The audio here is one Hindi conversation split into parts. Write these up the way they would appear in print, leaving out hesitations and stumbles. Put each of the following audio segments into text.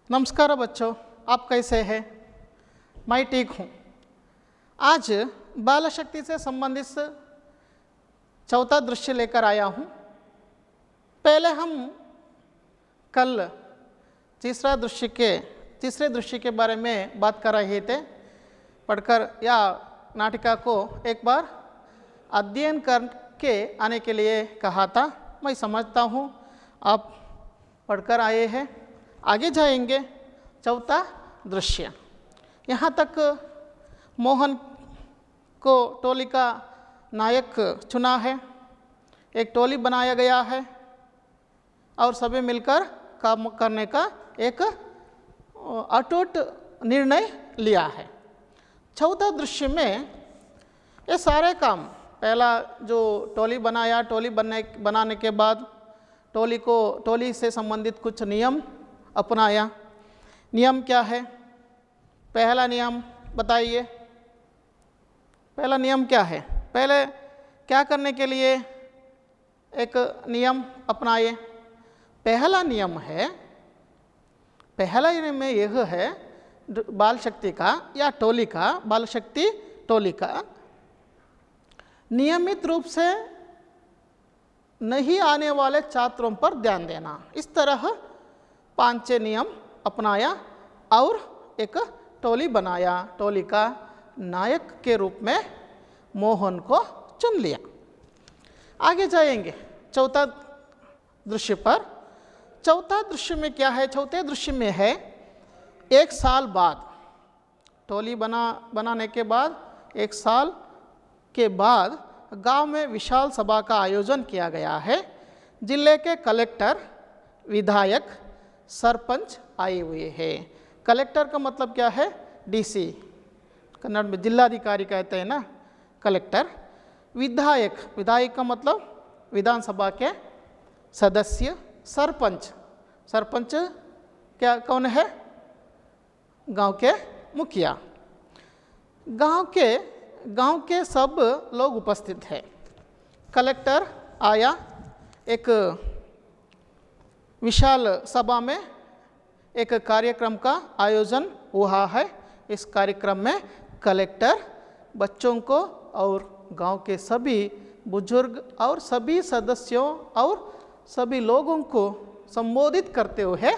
नमस्कार बच्चों, आप कैसे हैं? मैं ठीक हूँ। आज बाल शक्ति से संबंधित चौथा दृश्य लेकर आया हूँ। पहले हम कल तीसरे दृश्य के बारे में बात कर रहे थे। पढ़कर या नाटिका को एक बार अध्ययन करके आने के लिए कहा था। मैं समझता हूँ आप पढ़कर आए हैं। आगे जाएंगे। चौथा दृश्य, यहाँ तक मोहन को टोली का नायक चुना है, एक टोली बनाया गया है और सभी मिलकर काम करने का एक अटूट निर्णय लिया है। चौथा दृश्य में ये सारे काम, पहला जो टोली बनाया, टोली बनाने के बाद टोली से संबंधित कुछ नियम अपनाया। नियम क्या है? पहला नियम बताइए। पहला नियम क्या है? पहले क्या करने के लिए एक नियम अपनाए? पहला नियम यह है बाल शक्ति का या बाल शक्ति टोली का नियमित रूप से नहीं आने वाले छात्रों पर ध्यान देना। इस तरह 5-6 नियम अपनाया और एक टोली बनाया। टोली का नायक के रूप में मोहन को चुन लिया। आगे जाएंगे चौथा दृश्य पर। चौथा दृश्य में क्या है? चौथे दृश्य में है 1 साल बाद, टोली बनाने के बाद 1 साल के बाद गांव में विशाल सभा का आयोजन किया गया है। जिले के कलेक्टर, विधायक, सरपंच आए हुए हैं। कलेक्टर का मतलब क्या है? डीसी, कन्नड़ में जिलाधिकारी कहते हैं ना, कलेक्टर। विधायक का मतलब विधानसभा के सदस्य। सरपंच कौन है? गांव के मुखिया। गांव के सब लोग उपस्थित हैं। कलेक्टर आया। एक विशाल सभा में एक कार्यक्रम का आयोजन हुआ है। इस कार्यक्रम में कलेक्टर बच्चों को और गांव के सभी बुजुर्ग और सभी सदस्यों और सभी लोगों को संबोधित करते हुए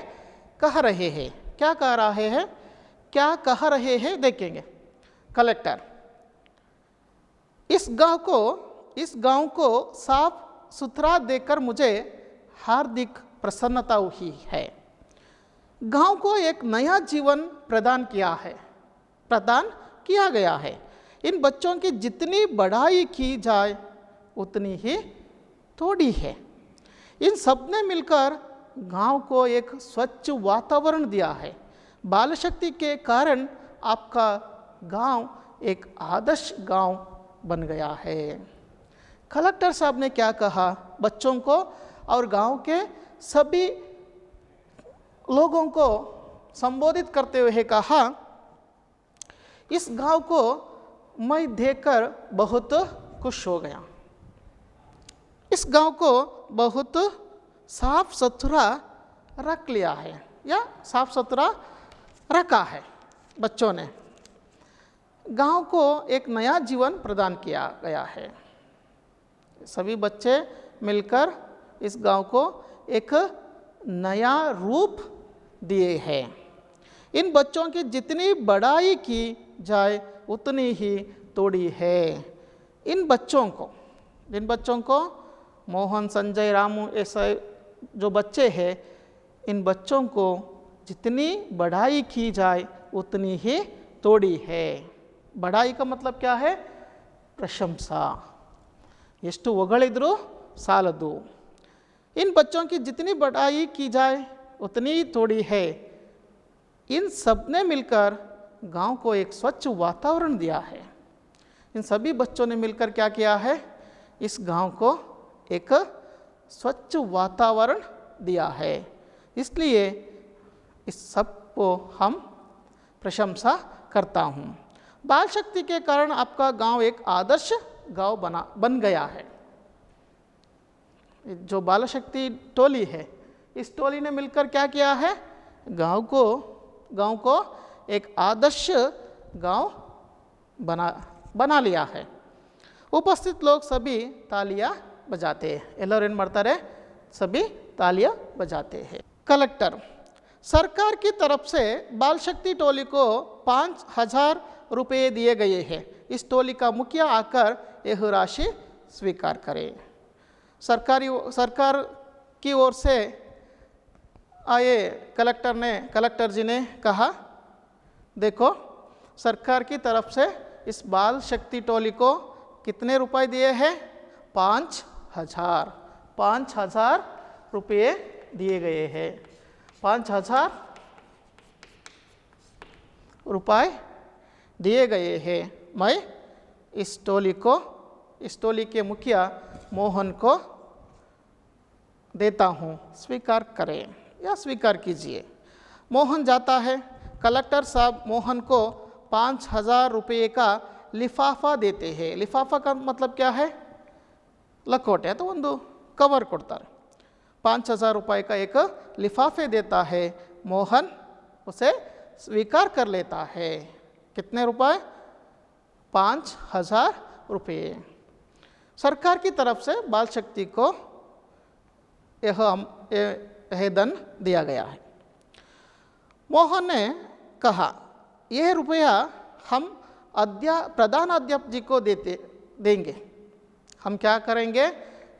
कह रहे हैं। क्या कह रहे हैं देखेंगे। कलेक्टर, इस गांव को साफ सुथरा देखकर मुझे हार्दिक प्रसन्नता हुई है। गांव को एक नया जीवन प्रदान किया गया है। इन बच्चों की जितनी बढ़ाई की जाए उतनी ही थोड़ी है। इन सब ने मिलकर गांव को एक स्वच्छ वातावरण दिया है। बाल शक्ति के कारण आपका गांव एक आदर्श गांव बन गया है। कलेक्टर साहब ने क्या कहा? बच्चों को और गांव के सभी लोगों को संबोधित करते हुए कहा, इस गांव को मैं देखकर बहुत खुश हो गया। इस गांव को बहुत साफ सुथरा रख लिया है या साफ सुथरा रखा है बच्चों ने। गांव को एक नया जीवन प्रदान किया गया है। सभी बच्चे मिलकर इस गांव को एक नया रूप दिए हैं। इन बच्चों की जितनी बढ़ाई की जाए उतनी ही थोड़ी है। इन बच्चों को मोहन, संजय, रामू ऐसे जो बच्चे हैं, इन बच्चों को जितनी बढ़ाई की जाए उतनी ही थोड़ी है। बढ़ाई का मतलब क्या है? प्रशंसा। ಎಷ್ಟು ಹೊಗಳಿದ್ರು ಸಾಲದು। इन बच्चों की जितनी बढ़ाई की जाए उतनी थोड़ी है। इन सब ने मिलकर गांव को एक स्वच्छ वातावरण दिया है। इन सभी बच्चों ने मिलकर क्या किया है? इस गांव को एक स्वच्छ वातावरण दिया है। इसलिए इस सब को हम प्रशंसा करता हूँ। बाल शक्ति के कारण आपका गांव एक आदर्श गांव बन गया है। जो बाल शक्ति टोली है, इस टोली ने मिलकर क्या किया है? गांव को एक आदर्श गांव बना लिया है। उपस्थित लोग सभी तालियां बजाते हैं। ಎಲ್ಲರೂ ಏನು ಮಾಡ್ತಾರೆ? सभी तालियां बजाते हैं। कलेक्टर, सरकार की तरफ से बाल शक्ति टोली को 5,000 रुपये दिए गए हैं। इस टोली का मुखिया आकर यह राशि स्वीकार करें। सरकार की ओर से आए कलेक्टर जी ने कहा, देखो सरकार की तरफ से इस बाल शक्ति टोली को कितने रुपए दिए हैं? 5,000 रुपये दिए गए हैं। 5,000 रुपये दिए गए हैं। मैं इस टोली के मुखिया मोहन को देता हूँ, स्वीकार करें या स्वीकार कीजिए। मोहन जाता है। कलेक्टर साहब मोहन को 5,000 रुपये का लिफाफा देते हैं। लिफाफा का मतलब क्या है? लकोटे तो ಒಂದು कवर ಕೊಡ್ತಾರೆ। 5,000 रुपये का एक लिफाफे देता है। मोहन उसे स्वीकार कर लेता है। कितने रुपए? 5,000 रुपये। सरकार की तरफ से बाल शक्ति को यह धन दिया गया है। मोहन ने कहा, यह रुपया हम प्रधान अध्यापक जी को देंगे। हम क्या करेंगे?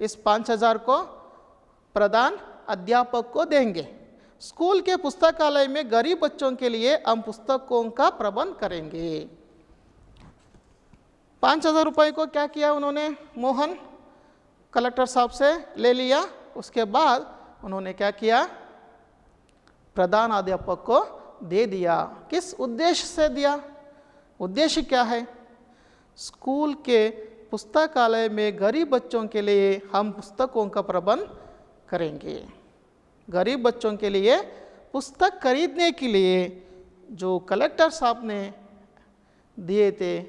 इस 5,000 को प्रधान अध्यापक को देंगे। स्कूल के पुस्तकालय में गरीब बच्चों के लिए हम पुस्तकों का प्रबंध करेंगे। 5,000 रुपये को क्या किया उन्होंने? मोहन कलेक्टर साहब से ले लिया। उसके बाद उन्होंने क्या किया? प्रधान अध्यापक को दे दिया। किस उद्देश्य से दिया? उद्देश्य क्या है? स्कूल के पुस्तकालय में गरीब बच्चों के लिए हम पुस्तकों का प्रबंध करेंगे। गरीब बच्चों के लिए पुस्तक खरीदने के लिए जो कलेक्टर साहब ने दिए थे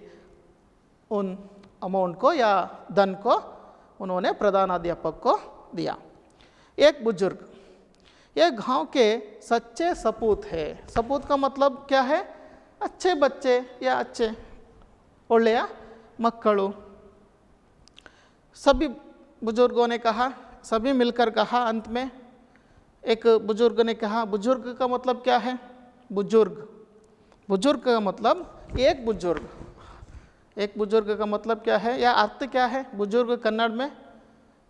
उन अमाउंट को या धन को उन्होंने प्रधान अध्यापक को दिया। एक बुजुर्ग, ये गांव के सच्चे सपूत है। सपूत का मतलब क्या है? अच्छे बच्चे या अच्छे ಒಳ್ಳೆಯ मक्कड़ू। सभी बुजुर्गों ने कहा, सभी मिलकर कहा। अंत में एक बुजुर्ग ने कहा, बुजुर्ग का मतलब क्या है? बुजुर्ग का मतलब एक बुजुर्ग का मतलब क्या है या अर्थ क्या है? बुजुर्ग कन्नड़ में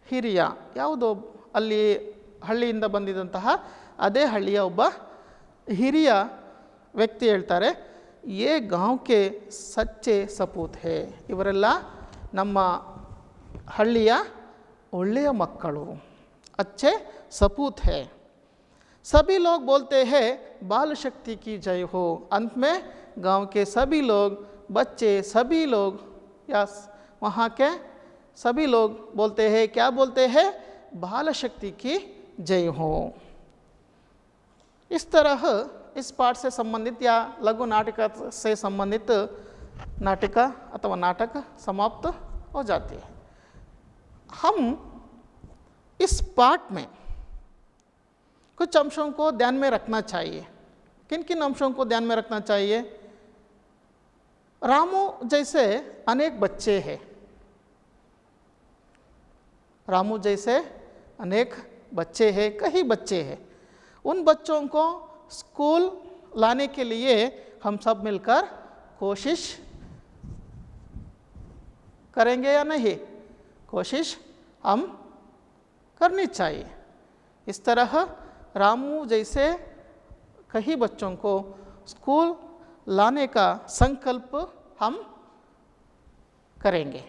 ಹಿರಿಯ, ಯಾವುದೋ ಅಲ್ಲಿ ಹಳ್ಳಿಯಿಂದ ಬಂದಿದ್ದಂತಹ ಅದೇ ಹಳ್ಳಿಯ ಒಬ್ಬ ಹಿರಿಯ ವ್ಯಕ್ತಿ ಹೇಳ್ತಾರೆ, ये गांव के सच्चे सपूत है। ಇವರೆಲ್ಲ ನಮ್ಮ ಹಳ್ಳಿಯ ಒಳ್ಳೆಯ ಮಕ್ಕಳು, अच्छे सपूत है। सभी लोग बोलते हैं बाल शक्ति की जय हो। अंत में गांव के सभी लोग, बच्चे, सभी लोग या वहाँ के सभी लोग बोलते हैं, क्या बोलते हैं? बाल शक्ति की जय हो। इस तरह इस पाठ से संबंधित या लघु नाटिका से संबंधित नाटिका अथवा नाटक समाप्त हो जाती है। हम इस पाठ में कुछ अंशों को ध्यान में रखना चाहिए। किन किन अंशों को ध्यान में रखना चाहिए? रामू जैसे अनेक बच्चे हैं। रामू जैसे अनेक बच्चे हैं, कई बच्चे हैं। उन बच्चों को स्कूल लाने के लिए हम सब मिलकर कोशिश करेंगे या नहीं? कोशिश हम करनी चाहिए। इस तरह रामू जैसे कई बच्चों को स्कूल लाने का संकल्प हम करेंगे।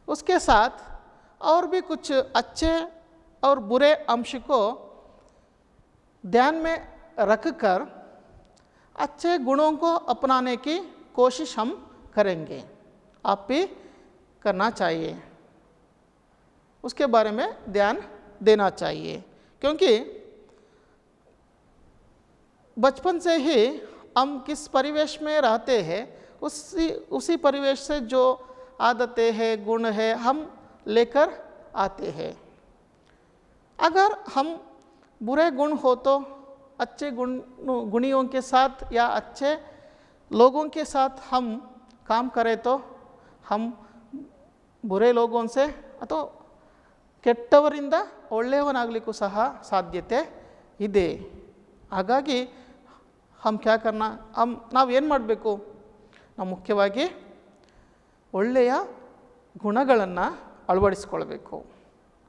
उसके साथ और भी कुछ अच्छे और बुरे अंश को ध्यान में रखकर अच्छे गुणों को अपनाने की कोशिश हम करेंगे। आप भी करना चाहिए, उसके बारे में ध्यान देना चाहिए। क्योंकि बचपन से ही हम किस परिवेश में रहते हैं उसी परिवेश से जो आदतें हैं, गुण है, हम लेकर आते हैं। अगर हम बुरे गुण हो तो अच्छे गुणियों के साथ या अच्छे लोगों के साथ हम काम करें तो हम बुरे लोगों से ಅಥವಾ ಕೆಟ್ಟವರಿಂದ ಒಳ್ಳೆಯವನಾಗಲಿಕ್ಕೂ ಸಹ ಸಾಧ್ಯತೆ ಇದೆ. ಹಾಗಾಗಿ ಹಮ್ ಕ್ಯಾ ಕರ್ನಾ ನಾವು ಏನು ಮಾಡಬೇಕು, ನಾವು ಮುಖ್ಯವಾಗಿ ಒಳ್ಳೆಯ ಗುಣಗಳನ್ನು ಅಳವಡಿಸ್ಕೊಳ್ಬೇಕು.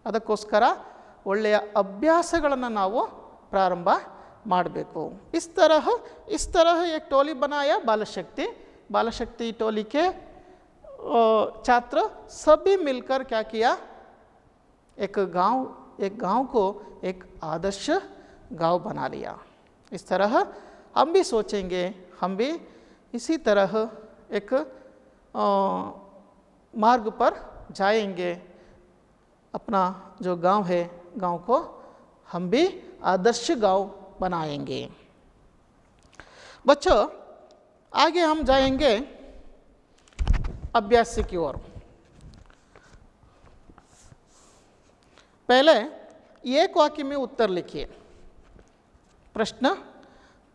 ಅದಕ್ಕೋಸ್ಕರ ಒಳ್ಳೆಯ ಅಭ್ಯಾಸಗಳನ್ನು ನಾವು ಪ್ರಾರಂಭ ಮಾಡಬೇಕು. इस तरह एक टोली बनाया बाल शक्ति टोली के छात्र सभी मिलकर क्या किया, एक गांव को एक आदर्श गांव बना लिया. इस तरह हम भी सोचेंगे, हम भी इसी तरह एक मार्ग पर जाएंगे. अपना जो गांव है, गांव को हम भी आदर्श गांव बनाएंगे. बच्चों, आगे हम जाएंगे अभ्यास की ओर. पहले एक वाक्य में उत्तर लिखिए. प्रश्न,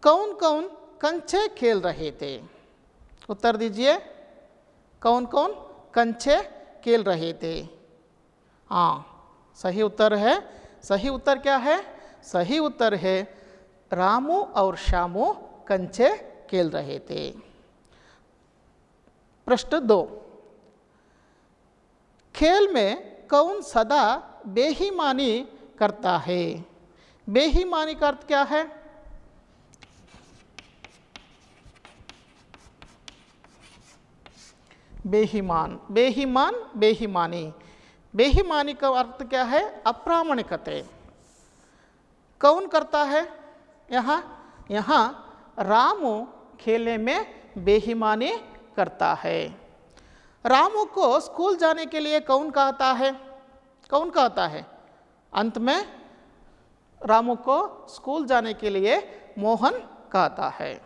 कौन कौन कंचे खेल रहे थे? उत्तर दीजिए. कौन कौन कंचे खेल रहे थे? हाँ, सही उत्तर है. सही उत्तर क्या है? सही उत्तर है रामू और श्यामू कंचे खेल रहे थे. प्रश्न 2, खेल में कौन सदा बेईमानी करता है? बेईमानी का अर्थ क्या है? बेईमानी. बेईमानी का अर्थ क्या है? अप्रामाणिकते. कौन करता है? यहाँ रामू खेलने में बेईमानी करता है. रामू को स्कूल जाने के लिए कौन कहता है? कौन कहता है? अंत में रामू को स्कूल जाने के लिए मोहन कहता है.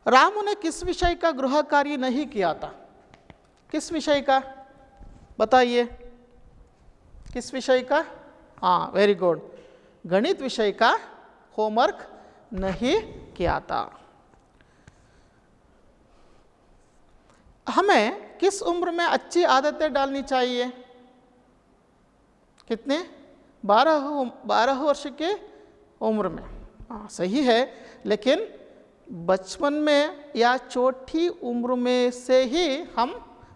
रामू ने किस विषय का गृह कार्य नहीं किया था? किस विषय का बताइए? किस विषय का? हाँ, वेरी गुड. गणित विषय का होमवर्क नहीं किया था. हमें किस उम्र में अच्छी आदतें डालनी चाहिए? कितने? 12 वर्ष के उम्र में. हाँ, सही है. लेकिन बचपन में या छोटी उम्र में से ही हम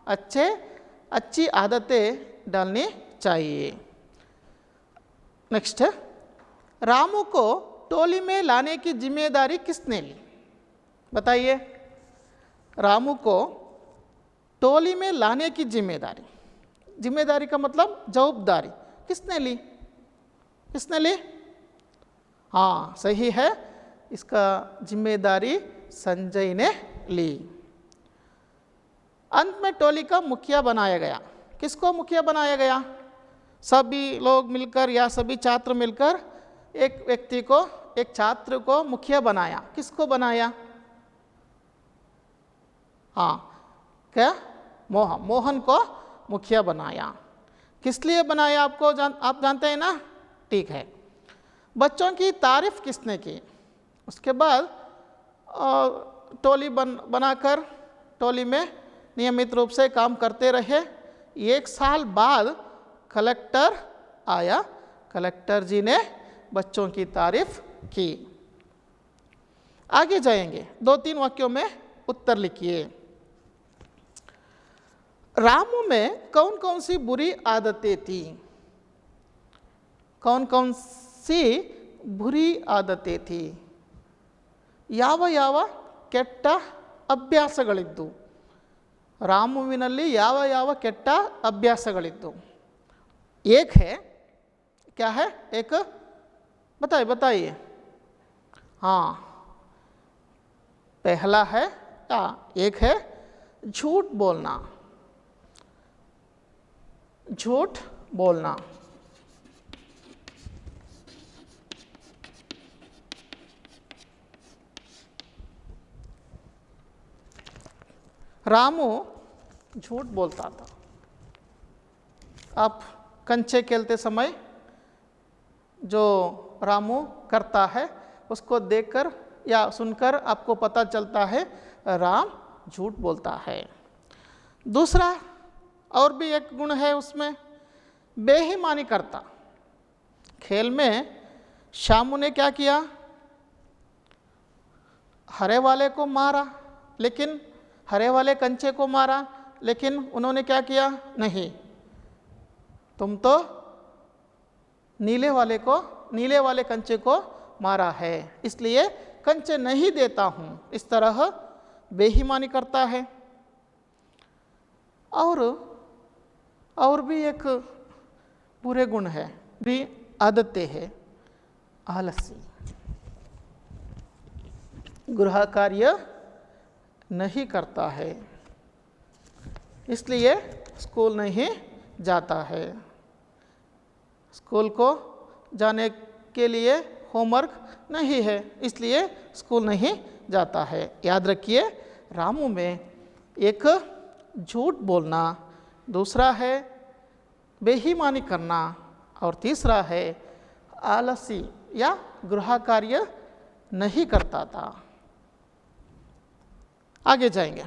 अच्छी आदतें डालनी चाहिए. नेक्स्ट, रामू को टोली में लाने की जिम्मेदारी किसने ली? बताइए. रामू को टोली में लाने की जिम्मेदारी का मतलब जवाबदारी किसने ली? किसने ली? हाँ, सही है. इसका जिम्मेदारी संजय ने ली. अंत में टोली का मुखिया बनाया गया. किसको मुखिया बनाया गया? सभी लोग मिलकर या सभी छात्र मिलकर एक व्यक्ति को, एक छात्र को मुखिया बनाया. किसको बनाया? हाँ, क्या? मोहन को मुखिया बनाया. किस लिए बनाया आप जानते हैं ना? ठीक है. बच्चों की तारीफ किसने की? उसके बाद टोली बनाकर टोली में नियमित रूप से काम करते रहे. 1 साल बाद कलेक्टर आया. कलेक्टर जी ने बच्चों की तारीफ की. आगे जाएंगे. 2-3 वाक्यों में उत्तर लिखिए. रामू में कौन कौन सी बुरी आदतें थी? कौन कौन सी बुरी आदतें थी? ಯಾವ ಯಾವ ಕೆಟ್ಟ ಅಭ್ಯಾಸಗಳಿದ್ದು? ರಾಮುವಿನಲ್ಲಿ ಯಾವ ಯಾವ ಕೆಟ್ಟ ಅಭ್ಯಾಸಗಳಿದ್ದು? एक है, क्या है? एक बताइए. हाँ, पहला है क्या? एक है झूठ बोलना. झूठ बोलना. रामू झूठ बोलता था. आप कंचे खेलते समय जो रामू करता है उसको देखकर या सुनकर आपको पता चलता है राम झूठ बोलता है। दूसरा और भी एक गुण है उसमें, बेईमानी करता। खेल में शामू ने क्या किया, हरे वाले को मारा, लेकिन हरे वाले कंचे को मारा, लेकिन उन्होंने क्या किया, नहीं तुम तो नीले वाले कंचे को मारा है, इसलिए कंचे नहीं देता हूँ, इस तरह बेईमानी करता है। और भी एक बुरे गुण है, भी आदतें है, आलसी, गृह कार्य नहीं करता है, इसलिए स्कूल नहीं जाता है। स्कूल को जाने के लिए होमवर्क नहीं है, इसलिए स्कूल नहीं जाता है। याद रखिए, रामू में एक झूठ बोलना, दूसरा है बेईमानी करना, और तीसरा है आलसी या गृह कार्य नहीं करता था। आगे जाएंगे।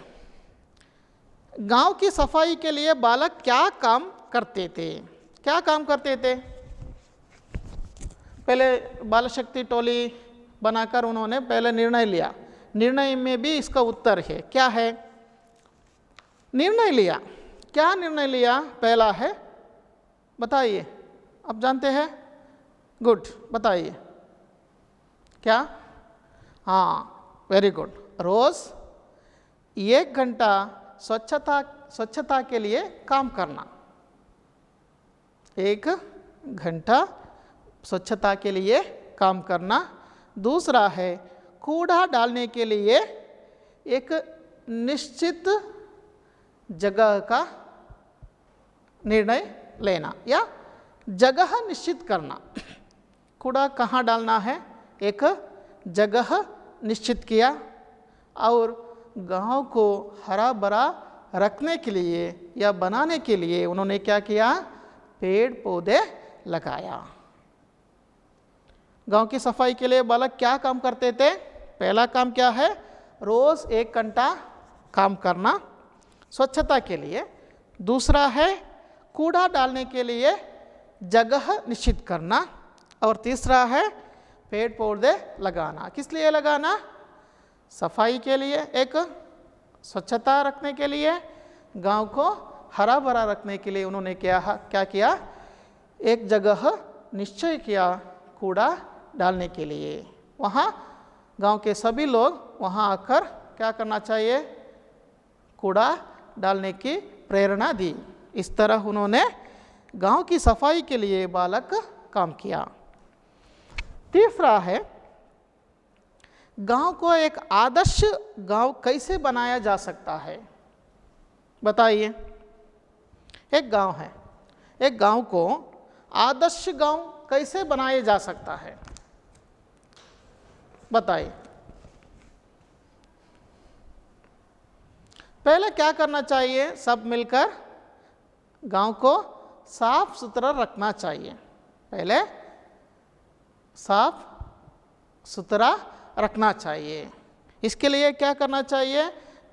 गांव की सफाई के लिए बालक क्या काम करते थे? क्या काम करते थे? पहले बाल शक्ति टोली बनाकर उन्होंने पहले निर्णय लिया। निर्णय में भी इसका उत्तर है, क्या है? निर्णय लिया। क्या निर्णय लिया? पहला है, बताइए, आप जानते हैं? गुड, बताइए क्या? हाँ, वेरी गुड। रोज 1 घंटा स्वच्छता के लिए काम करना। 1 घंटा स्वच्छता के लिए काम करना। दूसरा है कूड़ा डालने के लिए एक निश्चित जगह का निर्णय लेना या जगह निश्चित करना। कूड़ा कहाँ डालना है, एक जगह निश्चित किया। और गांव को हरा भरा रखने के लिए या बनाने के लिए उन्होंने क्या किया? पेड़ पौधे लगाया। गांव की सफाई के लिए बालक क्या काम करते थे? पहला काम क्या है? रोज 1 घंटा काम करना स्वच्छता के लिए। दूसरा है कूड़ा डालने के लिए जगह निश्चित करना। और तीसरा है पेड़ पौधे लगाना। किस लिए लगाना? सफाई के लिए, एक स्वच्छता रखने के लिए, गांव को हरा भरा रखने के लिए उन्होंने क्या किया? एक जगह निश्चय किया कूड़ा डालने के लिए। वहाँ गांव के सभी लोग वहाँ आकर क्या करना चाहिए? कूड़ा डालने की प्रेरणा दी। इस तरह उन्होंने गांव की सफाई के लिए बालक काम किया। तीसरा है, गांव को एक आदर्श गांव कैसे बनाया जा सकता है? बताइए। एक गांव है, एक गांव को आदर्श गांव कैसे बनाया जा सकता है? बताइए। पहले क्या करना चाहिए? सब मिलकर गांव को साफ सुथरा रखना चाहिए। पहले साफ सुथरा रखना चाहिए। इसके लिए क्या करना चाहिए?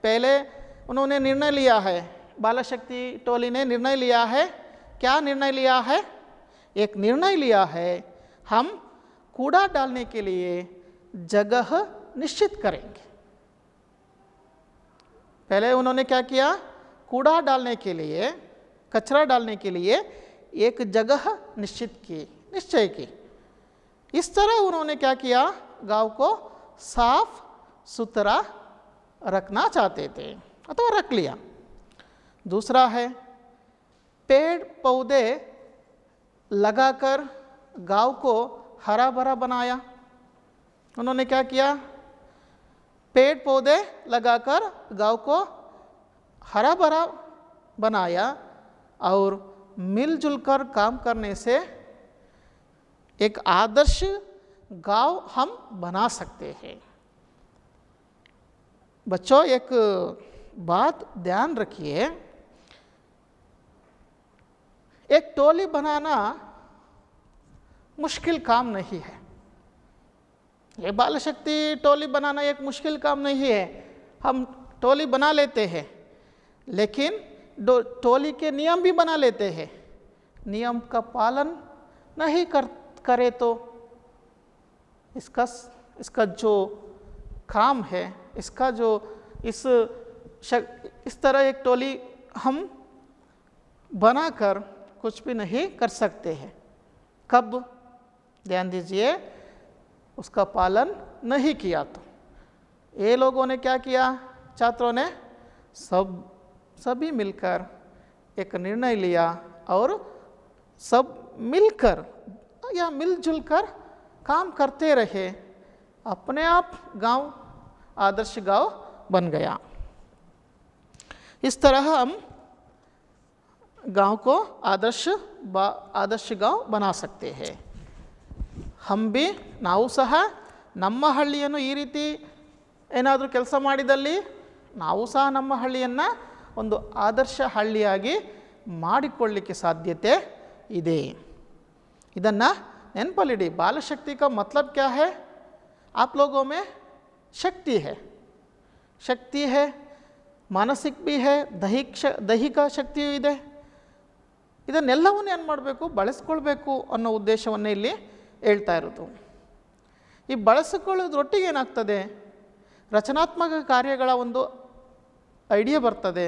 पहले उन्होंने निर्णय लिया है, बाल शक्ति टोली ने निर्णय लिया है। क्या निर्णय लिया है? एक निर्णय लिया है, हम कूड़ा डालने के लिए जगह निश्चित करेंगे। पहले उन्होंने क्या किया? कूड़ा डालने के लिए, कचरा डालने के लिए एक जगह निश्चय की। इस तरह उन्होंने क्या किया? गांव को साफ सुथरा रखना चाहते थे, अथवा रख लिया। दूसरा है पेड़ पौधे लगाकर गांव को हरा भरा बनाया। उन्होंने क्या किया? पेड़ पौधे लगाकर गांव को हरा भरा बनाया। और मिलजुल कर काम करने से एक आदर्श गांव हम बना सकते हैं। बच्चों, एक बात ध्यान रखिए, एक टोली बनाना मुश्किल काम नहीं है। ये बाल शक्ति टोली बनाना एक मुश्किल काम नहीं है, हम टोली बना लेते हैं, लेकिन टोली के नियम भी बना लेते हैं। नियम का पालन नहीं करे तो इसका जो काम है, इसका जो इस तरह एक टोली हम बनाकर कुछ भी नहीं कर सकते हैं। कब, ध्यान दीजिए, उसका पालन नहीं किया तो। ये लोगों ने क्या किया, छात्रों ने सभी मिलकर एक निर्णय लिया और सब मिलकर या मिलजुल कर काम करते रहे, अपने आप गांव आदर्श गांव बन गया। इस तरह हम गांव को आदर्श गांव बना सकते हैं। ನಾವು ಸಹ ನಮ್ಮ ಹಳ್ಳಿಯನ್ನು ಈ ರೀತಿ ಏನಾದರೂ ಕೆಲಸ ಮಾಡಿದಲ್ಲಿ ನಾವು ಸಹ ನಮ್ಮ ಹಳ್ಳಿಯನ್ನು ಒಂದು ಆದರ್ಶ ಹಳ್ಳಿಯಾಗಿ ಮಾಡಿಕೊಳ್ಳಲಿಕ್ಕೆ ಸಾಧ್ಯತೆ ಇದೆ। ಇದನ್ನು ನೆನಪಲ್ಲಿಡಿ। बाल शक्ति का मतलब क्या है? आप लोगों में शक्ति है, मानसिक भी है, दैहिक ಶಕ್ತಿಯೂ ಇದೆ। ಇದನ್ನೆಲ್ಲವನ್ನೂ ಏನು ಮಾಡಬೇಕು, ಬಳಸ್ಕೊಳ್ಬೇಕು ಅನ್ನೋ ಉದ್ದೇಶವನ್ನೇ ಇಲ್ಲಿ ಹೇಳ್ತಾ ಇರೋದು। ಈ ಬಳಸಿಕೊಳ್ಳೋದ್ರೊಟ್ಟಿಗೆ ಏನಾಗ್ತದೆ, ರಚನಾತ್ಮಕ ಕಾರ್ಯಗಳ ಒಂದು ಐಡಿಯಾ ಬರ್ತದೆ।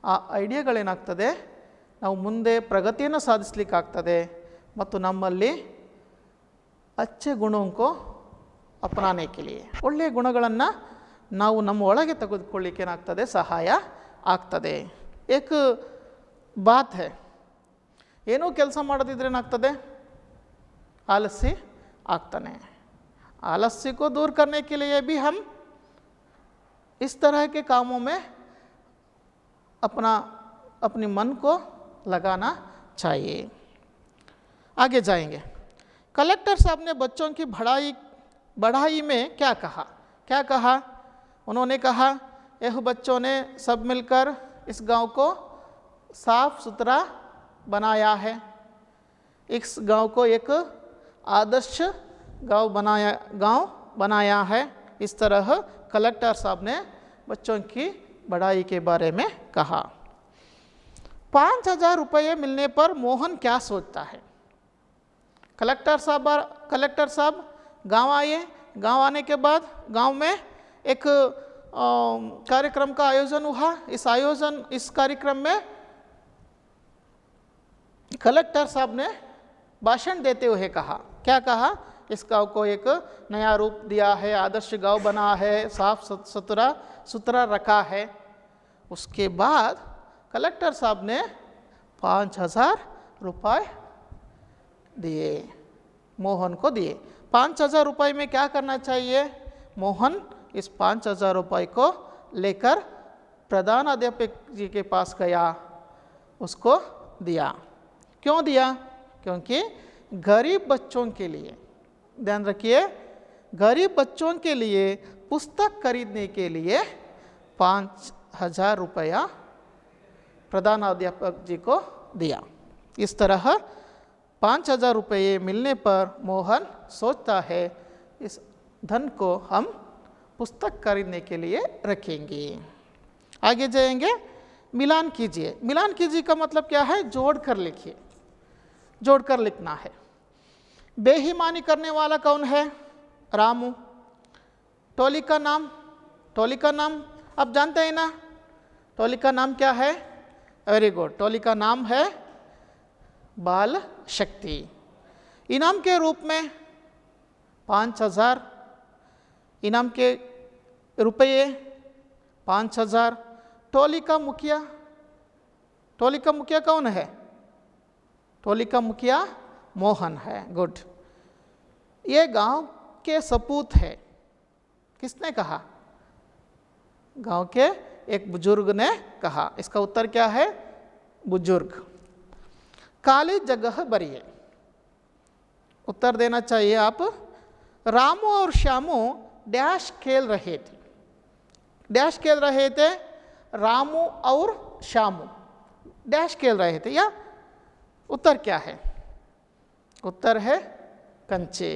ಆ ಐಡಿಯಾಗಳೇನಾಗ್ತದೆ, ನಾವು ಮುಂದೆ ಪ್ರಗತಿಯನ್ನು ಸಾಧಿಸಲಿಕ್ಕಾಗ್ತದೆ ಮತ್ತು ನಮ್ಮಲ್ಲಿ अच्छे गुणों को अपनाने के लिए ಒಳ್ಳೆಯ ಗುಣಗಳನ್ನು ನಾವು ನಮ್ಮ ಒಳಗೆ ತೆಗೆದುಕೊಳ್ಳಿಕ್ಕೆ ಏನಾಗ್ತದೆ, ಸಹಾಯ ಆಗ್ತದೆ। ಏಕ ಬಾತ್ ಹೈ, ಏನೋ ಕೆಲಸ ಮಾಡದಿದ್ರೆ ಏನಾಗ್ತದೆ, आलसी ಆಗ್ತಾನೆ। आलस्य को दूर करने के लिए भी हम इस तरह के कामों में अपने मन को लगाना चाहिए। आगे जाएंगे। कलेक्टर साहब ने बच्चों की बढ़ाई में क्या कहा? उन्होंने कहा, यह बच्चों ने सब मिलकर इस गांव को साफ सुथरा बनाया है, इस गांव को एक आदर्श गांव बनाया है। इस तरह कलेक्टर साहब ने बच्चों की बढ़ाई के बारे में कहा। 5,000 रुपये मिलने पर मोहन क्या सोचता है? कलेक्टर साहब गांव आए। गांव आने के बाद गांव में एक कार्यक्रम का आयोजन हुआ। इस कार्यक्रम में कलेक्टर साहब ने भाषण देते हुए कहा, क्या कहा? इस गांव को एक नया रूप दिया है, आदर्श गांव बना है, साफ सुथरा रखा है। उसके बाद कलेक्टर साहब ने 5,000 रुपये दिए, मोहन को दिए। 5,000 रुपये में क्या करना चाहिए? मोहन इस 5,000 रुपये को लेकर प्रधान अध्यापक जी के पास गया, उसको दिया। क्यों दिया? क्योंकि गरीब बच्चों के लिए, ध्यान रखिए, गरीब बच्चों के लिए पुस्तक खरीदने के लिए 5,000 रुपया प्रधान अध्यापक जी को दिया। इस तरह 5,000 रुपये मिलने पर मोहन सोचता है, इस धन को हम पुस्तक खरीदने के लिए रखेंगे। आगे जाएंगे। मिलान कीजिए का मतलब क्या है? जोड़कर लिखना है। बेईमानी करने वाला कौन है? रामू। टोली का नाम आप जानते हैं ना, टोली का नाम क्या है? वेरी गुड, टोली का नाम है बाल शक्ति। इनाम के रूप में 5,000 इनाम के रुपये 5,000। टोली का मुखिया कौन है? टोली का मुखिया मोहन है। गुड। ये गांव के सपूत है। किसने कहा? गांव के एक बुजुर्ग ने कहा। इसका उत्तर क्या है? बुजुर्ग। खाली जगह भरिए। उत्तर देना चाहिए आप। रामू और श्यामू डैश खेल रहे थे। रामू और श्यामू डैश खेल रहे थे, या उत्तर क्या है? उत्तर है कंचे।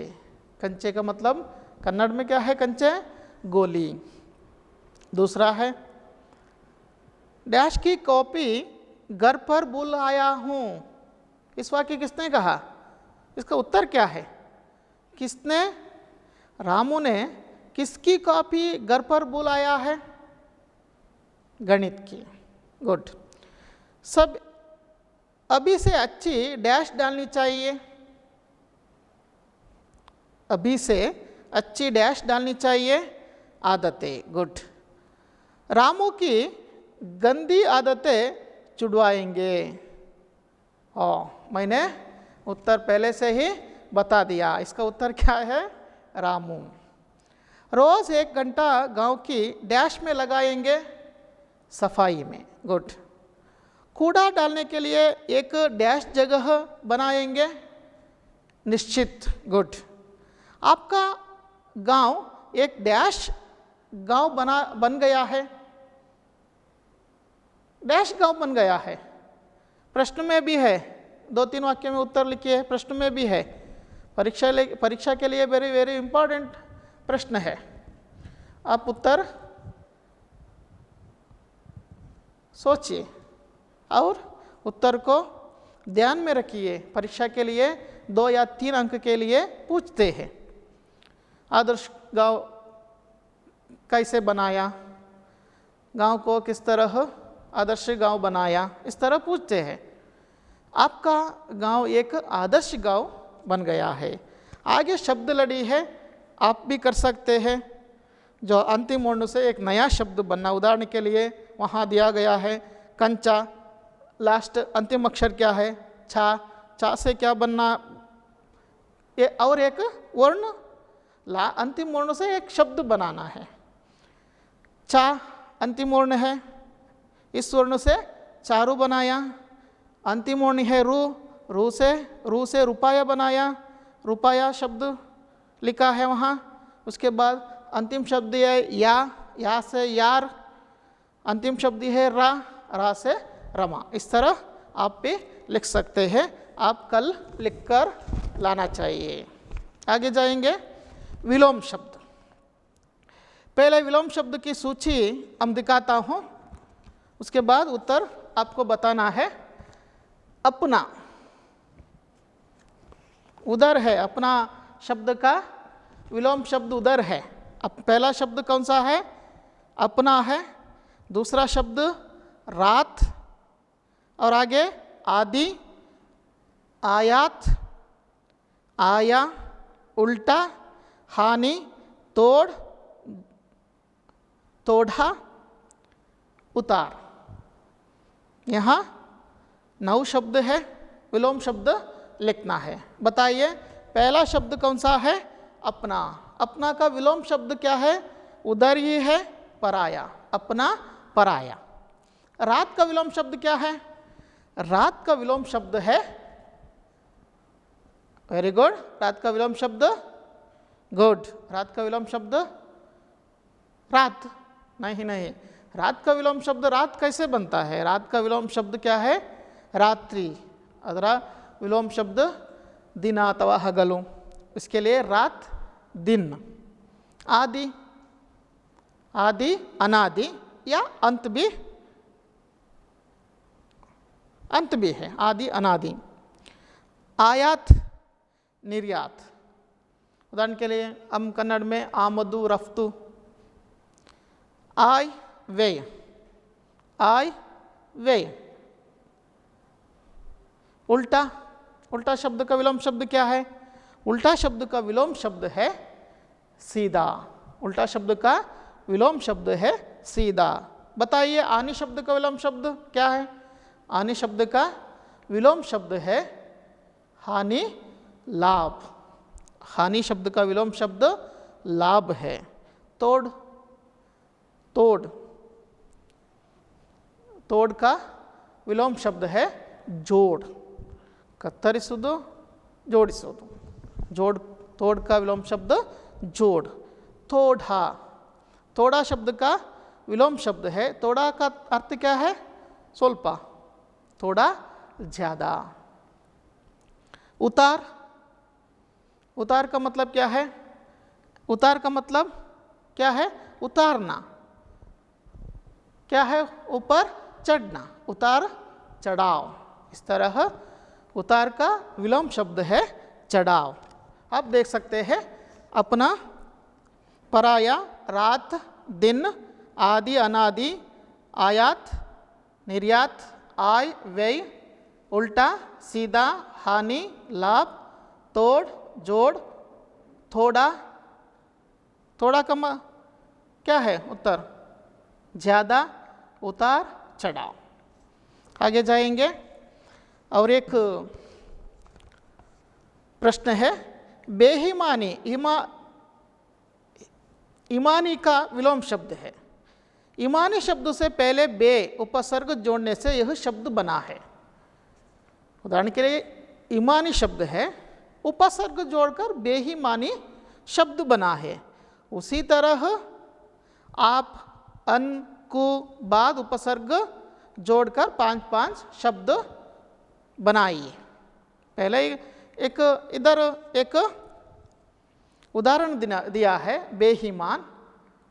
कंचे का मतलब कन्नड़ में क्या है कंचे? गोली। दूसरा है डैश की कॉपी घर पर भूल आया हूँ। इस वाक्य किसने कहा? इसका उत्तर क्या है? किसने? रामू ने किसकी कॉपी घर पर भूल आया है? गणित की। गुड। सब अभी से अच्छी डैश डालनी चाहिए। अभी से अच्छी डैश डालनी चाहिए आदतें। गुड। रामू की गंदी आदतें छुड़वाएंगे। मैंने उत्तर पहले से ही बता दिया। इसका उत्तर क्या है? रामू। रोज 1 घंटा गांव की डैश में लगाएंगे? सफाई में। गुड। कूड़ा डालने के लिए एक डैश जगह बनाएंगे? निश्चित। गुड। आपका गांव एक डैश गांव बन गया है? डैश गांव बन गया है। प्रश्न में भी है, 2-3 वाक्य में उत्तर लिखिए। प्रश्न में भी है। परीक्षा के लिए वेरी वेरी इंपॉर्टेंट प्रश्न है। आप उत्तर सोचिए और उत्तर को ध्यान में रखिए। परीक्षा के लिए 2 या 3 अंक के लिए पूछते हैं। आदर्श गांव कैसे बनाया? गांव को किस तरह आदर्श गांव बनाया? इस तरह पूछते हैं। आपका गांव एक आदर्श गांव बन गया है। आगे शब्द लड़ी है, आप भी कर सकते हैं। जो अंतिम वर्ण से एक नया शब्द बनना, उदाहरण के लिए वहाँ दिया गया है कंचा, लास्ट अंतिम अक्षर क्या है? छा। छा से क्या बनना? ये और एक वर्ण अंतिम वर्ण से एक शब्द बनाना है। चा अंतिम वर्ण है, इस वर्ण से चारू बनाया। अंतिम वर्ण है रू से रुपया बनाया। रुपया शब्द लिखा है वहाँ। उसके बाद अंतिम शब्द है या से यार। अंतिम शब्द है रा से रमा। इस तरह आप भी लिख सकते हैं। आप कल लिखकर लाना चाहिए। आगे जाएंगे विलोम शब्द। पहले विलोम शब्द की सूची हम दिखाता हूँ, उसके बाद उत्तर आपको बताना है। अपना उधर है। अपना शब्द का विलोम शब्द उधर है। अब पहला शब्द कौन सा है? अपना है। दूसरा शब्द रात, और आगे आदि, आयात, आया, उल्टा, हानि, तोड़, तोड़ा, उतार। यहाँ 9 शब्द है। विलोम शब्द लिखना है। बताइए पहला शब्द कौन सा है? अपना। अपना का विलोम शब्द क्या है? उधर ही है, पराया। अपना पराया। रात का विलोम शब्द क्या है? रात का विलोम शब्द है, वेरी गुड, रात का विलोम शब्द गुड। रात का विलोम शब्द रात नहीं, रात का विलोम शब्द रात कैसे बनता है? रात का विलोम शब्द क्या है? रात्रि। अदरा विलोम शब्द दिन अथवा हगलु। इसके लिए रात दिन। आदि, आदि अनादि या अंत भी है। आदि अनादि। आयात निर्यात। उदाहरण के लिए हम कन्नड़ में आमदु रफ्तु। आय व्यय, आय व्यय। उल्टा, उल्टा शब्द का विलोम शब्द क्या है? उल्टा शब्द का विलोम शब्द है सीधा। उल्टा शब्द का विलोम शब्द है सीधा। बताइए आनी शब्द का विलोम शब्द क्या है? आनी शब्द का विलोम शब्द है हानि, लाभ। हानि शब्द का विलोम शब्द लाभ है। तोड़, तोड़, तोड़ का विलोम शब्द है जोड़। कत्तरिसुदु, जोड़िसुदु। जोड़, तोड़ का विलोम शब्द जोड़। थोड़ा, थोड़ा शब्द का विलोम शब्द है। थोड़ा का अर्थ क्या है? स्वल्पा, थोड़ा ज्यादा। उतार, उतार का मतलब क्या है? उतार का मतलब क्या है? उतारना। क्या है? ऊपर चढ़ना, उतार चढ़ाव। इस तरह उतार का विलोम शब्द है चढ़ाव। आप देख सकते हैं अपना पराया, रात, दिन, आदि, अनादि, आयात, निर्यात, आय, व्यय, उल्टा, सीधा, हानि, लाभ, तोड़, जोड़, थोड़ा। थोड़ा का क्या है? उत्तर ज़्यादा, उतार चढ़ाव। आगे जाएंगे और एक प्रश्न है, बेईमानी। ईमानी का विलोम शब्द है। ईमानी शब्द से पहले बे उपसर्ग जोड़ने से यह शब्द बना है। उदाहरण के लिए ईमानी शब्द है, उपसर्ग जोड़कर बेईमानी शब्द बना है। उसी तरह आप अन को बाद उपसर्ग जोड़कर 5-5 शब्द बनाइए। पहले एक इधर एक उदाहरण दिया है बेईमान।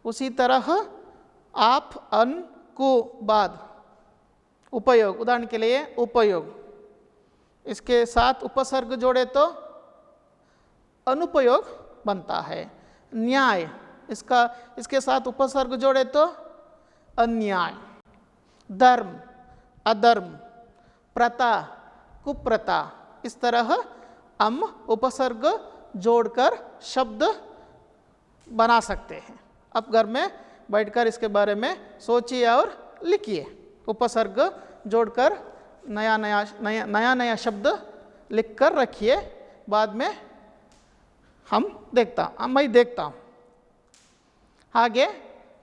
उसी तरह आप अन को बाद उपयोग, उदाहरण के लिए उपयोग, इसके साथ उपसर्ग जोड़े तो अनुपयोग बनता है। न्याय, इसके साथ उपसर्ग जोड़े तो अन्याय। धर्म, अधर्म, प्रथा, कुप्रथा। इस तरह हम उपसर्ग जोड़कर शब्द बना सकते हैं। अब घर में बैठकर इसके बारे में सोचिए और लिखिए। उपसर्ग जोड़कर नया नया शब्द लिखकर रखिए, बाद में मैं देखता हूँ। आगे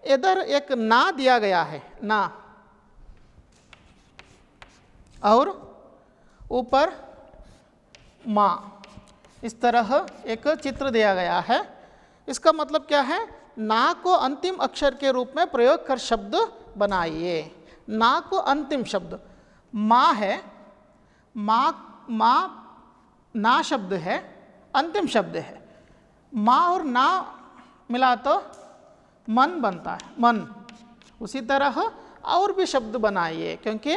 इधर एक ना दिया गया है, ना, और ऊपर माँ। इस तरह एक चित्र दिया गया है। इसका मतलब क्या है? ना को अंतिम अक्षर के रूप में प्रयोग कर शब्द बनाइए। ना को अंतिम शब्द माँ है, माँ ना शब्द है, अंतिम शब्द है। माँ और ना मिला तो मन बनता है, मन। उसी तरह और भी शब्द बनाइए, क्योंकि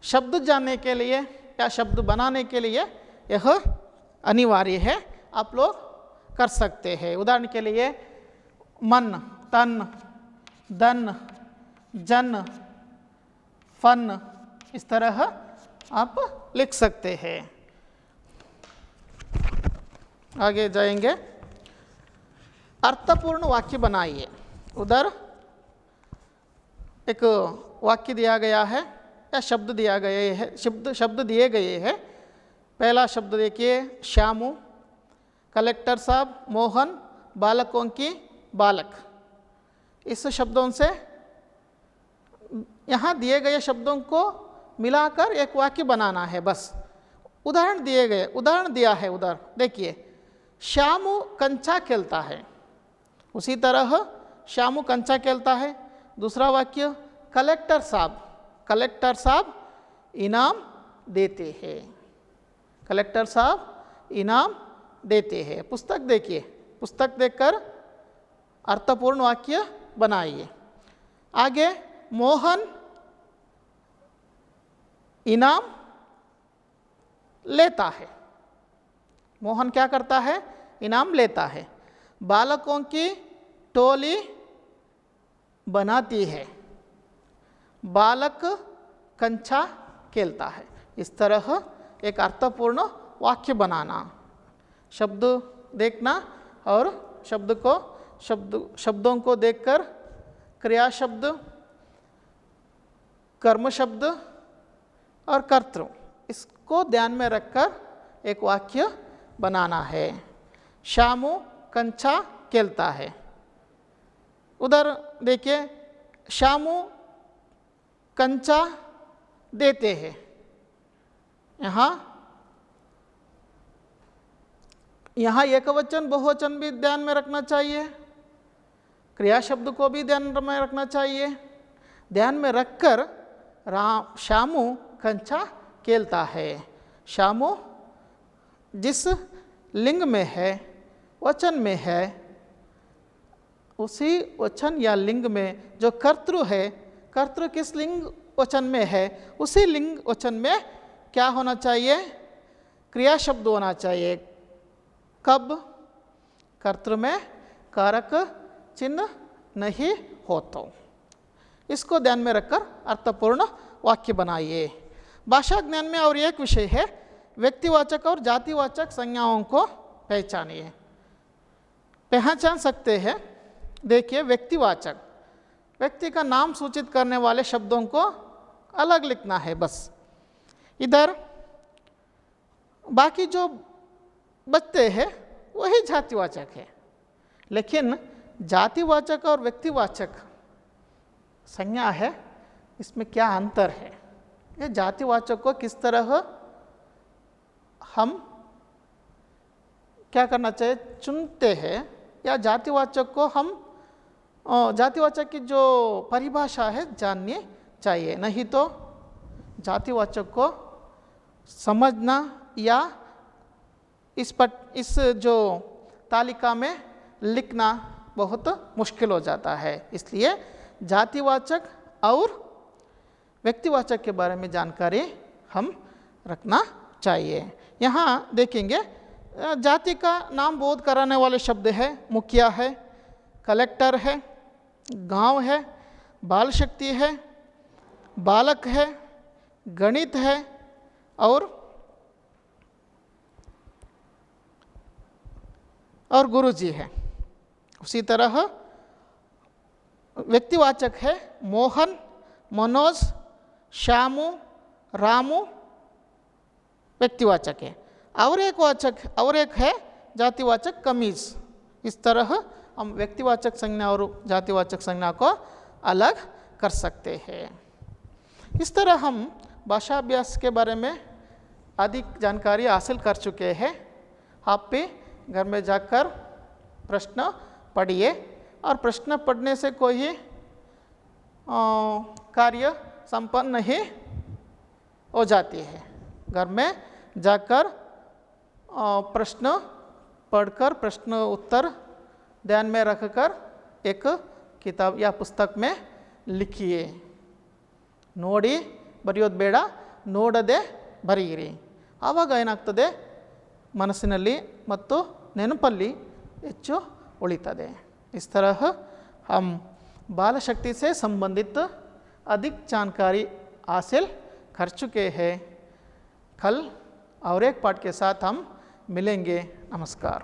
शब्द जानने के लिए या शब्द बनाने के लिए यह अनिवार्य है। आप लोग कर सकते हैं। उदाहरण के लिए मन, तन, धन, जन, फन, इस तरह आप लिख सकते हैं। आगे जाएंगे, अर्थपूर्ण वाक्य बनाइए। उधर एक वाक्य दिया गया है या शब्द दिया गए है, शब्द दिए गए हैं। पहला शब्द देखिए, श्यामू, कलेक्टर साहब, मोहन, बालकों की बालक। इस शब्दों से यहाँ दिए गए शब्दों को मिलाकर एक वाक्य बनाना है बस। उदाहरण दिया है उधर देखिए, श्यामू कंचा खेलता है। उसी तरह श्यामू कंचा खेलता है। दूसरा वाक्य, कलेक्टर साहब इनाम देते हैं। कलेक्टर साहब इनाम देते हैं। पुस्तक देखिए, पुस्तक देखकर अर्थपूर्ण वाक्य बनाइए। आगे, मोहन इनाम लेता है। मोहन क्या करता है? इनाम लेता है। बालकों की टोली बनाती है। बालक कंचा खेलता है। इस तरह एक अर्थपूर्ण वाक्य बनाना। शब्द देखना और शब्दों को देखकर क्रिया शब्द, कर्म शब्द और कर्तृ, इसको ध्यान में रखकर एक वाक्य बनाना है। श्यामू कंचा खेलता है। उधर देखिए, श्यामू कंचा देते हैं। यहाँ एकवचन बहुवचन भी ध्यान में रखना चाहिए, क्रिया शब्द को भी ध्यान में रखना चाहिए। ध्यान में रखकर श्यामू कंचा खेलता है। श्यामू जिस लिंग में है, वचन में है, उसी वचन या लिंग में जो कर्तृ है, कर्तृ किस लिंग वचन में है, उसी लिंग वचन में क्या होना चाहिए, क्रिया शब्द होना चाहिए। कब? कर्तृ में कारक चिन्ह नहीं हो तो। इसको ध्यान में रखकर अर्थपूर्ण वाक्य बनाइए। भाषा ज्ञान में और एक विषय है, व्यक्तिवाचक और जातिवाचक संज्ञाओं को पहचानिए। पहचान सकते हैं। देखिए, व्यक्तिवाचक, व्यक्ति का नाम सूचित करने वाले शब्दों को अलग लिखना है बस। इधर बाकी जो बचते हैं वही जातिवाचक है, लेकिन जातिवाचक और व्यक्तिवाचक संज्ञा है, इसमें क्या अंतर है? ये जातिवाचक को किस तरह हम क्या करना चाहिए, चुनते हैं, या जातिवाचक को हम जातिवाचक की जो परिभाषा है जाननी चाहिए। नहीं तो जातिवाचक को समझना या इस जो तालिका में लिखना बहुत मुश्किल हो जाता है। इसलिए जातिवाचक और व्यक्तिवाचक के बारे में जानकारी हम रखना चाहिए। यहाँ देखेंगे, जाति का नाम बोध कराने वाले शब्द है, मुखिया है, कलेक्टर है, गांव है, बाल शक्ति है, बालक है, गणित है और गुरुजी है। उसी तरह व्यक्तिवाचक है मोहन, मनोज, श्यामू, रामू, व्यक्तिवाचक है। और एक है जातिवाचक कमीज। इस तरह हम व्यक्तिवाचक संज्ञा और जातिवाचक संज्ञा को अलग कर सकते हैं। इस तरह हम भाषा अभ्यास के बारे में अधिक जानकारी हासिल कर चुके हैं। आप भी घर में जाकर प्रश्न पढ़िए, और प्रश्न पढ़ने से कोई कार्य संपन्न नहीं हो जाती है। घर में जाकर प्रश्न पढ़कर प्रश्न उत्तर ध्यान में रखकर एक किताब या पुस्तक में लिखिए। ನೋಡಿ ಬರೆಯೋದು ಬೇಡ, ನೋಡದೆ ಬರೆಯಿರಿ. ಆವಾಗ ಏನಾಗ್ತದೆ, ಮನಸ್ಸಿನಲ್ಲಿ ಮತ್ತು ನೆನಪಲ್ಲಿ ಹೆಚ್ಚು ಉಳಿತದೆ. इस तरह हम बाल शक्ति से संबंधित अधिक जानकारी हासिल कर चुके हैं। कल और एक पाठ के साथ हम मिलेंगे। नमस्कार।